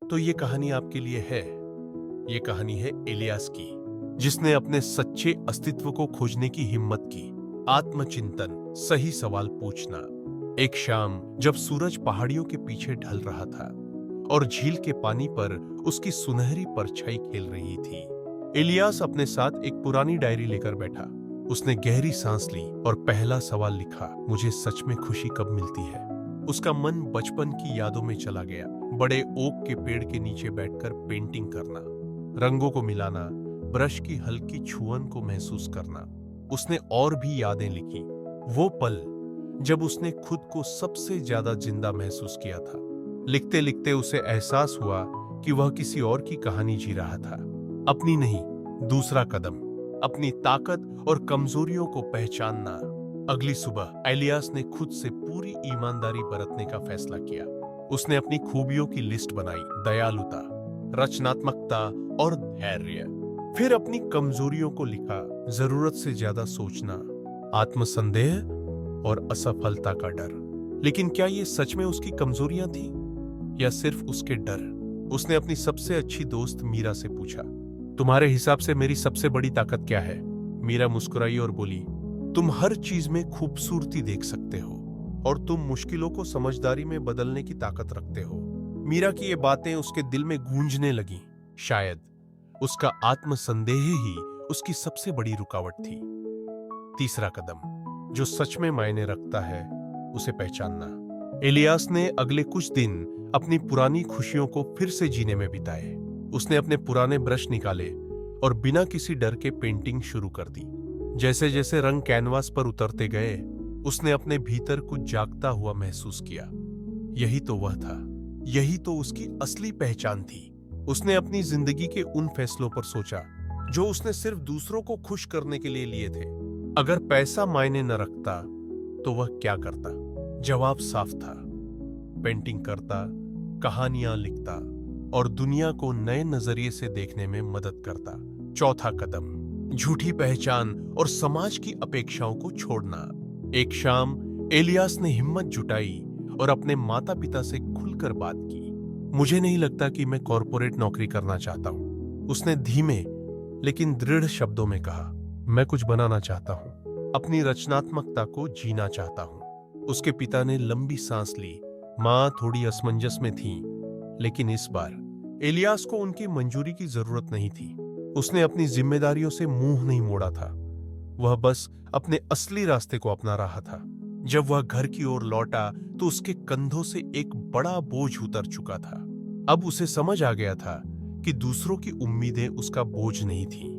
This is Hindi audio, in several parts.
तो ये कहानी आपके लिए है। ये कहानी है इलियास की, जिसने अपने सच्चे अस्तित्व को खोजने की हिम्मत की। आत्मचिंतन, सही सवाल पूछना। एक शाम जब सूरज पहाड़ियों के पीछे ढल रहा था और झील के पानी पर उसकी सुनहरी परछाई खेल रही थी, इलियास अपने साथ एक पुरानी डायरी लेकर बैठा। उसने गहरी सांस ली और पहला सवाल लिखा, मुझे सच में खुशी कब मिलती है। उसका मन बचपन की यादों में चला गया। बड़े ओक के पेड़ के नीचे बैठकर पेंटिंग करना, रंगों को मिलाना, ब्रश की हल्की छुअन को महसूस करना। उसने और भी यादें लिखी, वो पल जब उसने खुद को सबसे ज्यादा जिंदा महसूस किया था। लिखते लिखते उसे एहसास हुआ कि वह किसी और की कहानी जी रहा था, अपनी नहीं। दूसरा कदम, अपनी ताकत और कमजोरियों को पहचानना। अगली सुबह इलियास ने खुद से पूरी ईमानदारी बरतने का फैसला किया। उसने अपनी खूबियों की लिस्ट बनाई, दयालुता, रचनात्मकता और धैर्य। फिर अपनी कमजोरियों को लिखा, जरूरत से ज्यादा सोचना, आत्मसंदेह और असफलता का डर। लेकिन क्या ये सच में उसकी कमजोरियां थी या सिर्फ उसके डर? उसने अपनी सबसे अच्छी दोस्त मीरा से पूछा, तुम्हारे हिसाब से मेरी सबसे बड़ी ताकत क्या है? मीरा मुस्कुराई और बोली, तुम हर चीज में खूबसूरती देख सकते हो और तुम मुश्किलों को समझदारी में बदलने की ताकत रखते हो। मीरा की ये बातें उसके दिल में गूंजने लगीं। शायद उसका आत्मसंदेह ही उसकी सबसे बड़ी रुकावट थी। तीसरा कदम, जो सच में मायने रखता है उसे पहचानना। इलियास ने अगले कुछ दिन अपनी पुरानी खुशियों को फिर से जीने में बिताए। उसने अपने पुराने ब्रश निकाले और बिना किसी डर के पेंटिंग शुरू कर दी। जैसे जैसे रंग कैनवास पर उतरते गए, उसने अपने भीतर कुछ जागता हुआ महसूस किया। यही तो वह था, यही तो उसकी असली पहचान थी। उसने अपनी जिंदगी के उन फैसलों पर सोचा जो उसने सिर्फ दूसरों को खुश करने के लिए लिए थे। अगर पैसा मायने न रखता तो वह क्या करता? जवाब साफ था, पेंटिंग करता, कहानियां लिखता और दुनिया को नए नजरिए से देखने में मदद करता। चौथा कदम, झूठी पहचान और समाज की अपेक्षाओं को छोड़ना। एक शाम इलियास ने हिम्मत जुटाई और अपने माता पिता से खुलकर बात की। मुझे नहीं लगता कि मैं कॉर्पोरेट नौकरी करना चाहता हूं, उसने धीमे लेकिन दृढ़ शब्दों में कहा। मैं कुछ बनाना चाहता हूं, अपनी रचनात्मकता को जीना चाहता हूं। उसके पिता ने लंबी सांस ली। मां थोड़ी असमंजस में थी, लेकिन इस बार इलियास को उनकी मंजूरी की जरूरत नहीं थी। उसने अपनी जिम्मेदारियों से मुंह नहीं मोड़ा था, वह बस अपने असली रास्ते को अपना रहा था। जब वह घर की ओर लौटा तो उसके कंधों से एक बड़ा बोझ उतर चुका था। अब उसे समझ आ गया था कि दूसरों की उम्मीदें उसका बोझ नहीं थी।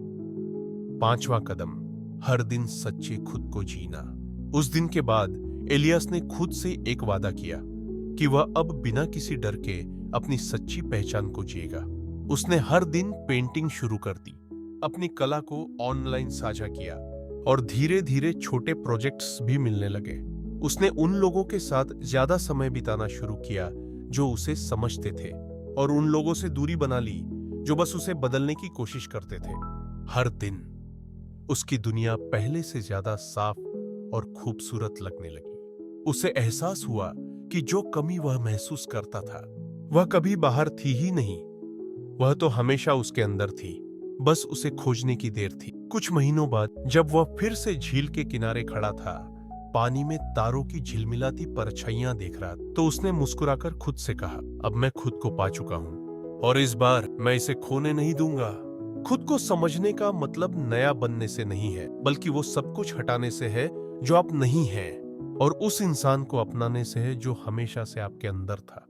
पांचवा कदम, हर दिन सच्चे खुद को जीना। उस दिन के बाद इलियास ने खुद से एक वादा किया कि वह अब बिना किसी डर के अपनी सच्ची पहचान को जिएगा। उसने हर दिन पेंटिंग शुरू कर दी, अपनी कला को ऑनलाइन साझा किया और धीरे धीरे छोटे प्रोजेक्ट्स भी मिलने लगे। उसने उन लोगों के साथ ज्यादा समय बिताना शुरू किया जो उसे समझते थे और उन लोगों से दूरी बना ली जो बस उसे बदलने की कोशिश करते थे। हर दिन उसकी दुनिया पहले से ज्यादा साफ और खूबसूरत लगने लगी। उसे एहसास हुआ कि जो कमी वह महसूस करता था वह कभी बाहर थी ही नहीं, वह तो हमेशा उसके अंदर थी, बस उसे खोजने की देर थी। कुछ महीनों बाद जब वह फिर से झील के किनारे खड़ा था, पानी में तारों की झिलमिलाती परछाइयां देख रहा, तो उसने मुस्कुराकर खुद से कहा, अब मैं खुद को पा चुका हूं और इस बार मैं इसे खोने नहीं दूंगा। खुद को समझने का मतलब नया बनने से नहीं है, बल्कि वो सब कुछ हटाने से है जो आप नहीं हैं और उस इंसान को अपनाने से है जो हमेशा से आपके अंदर था।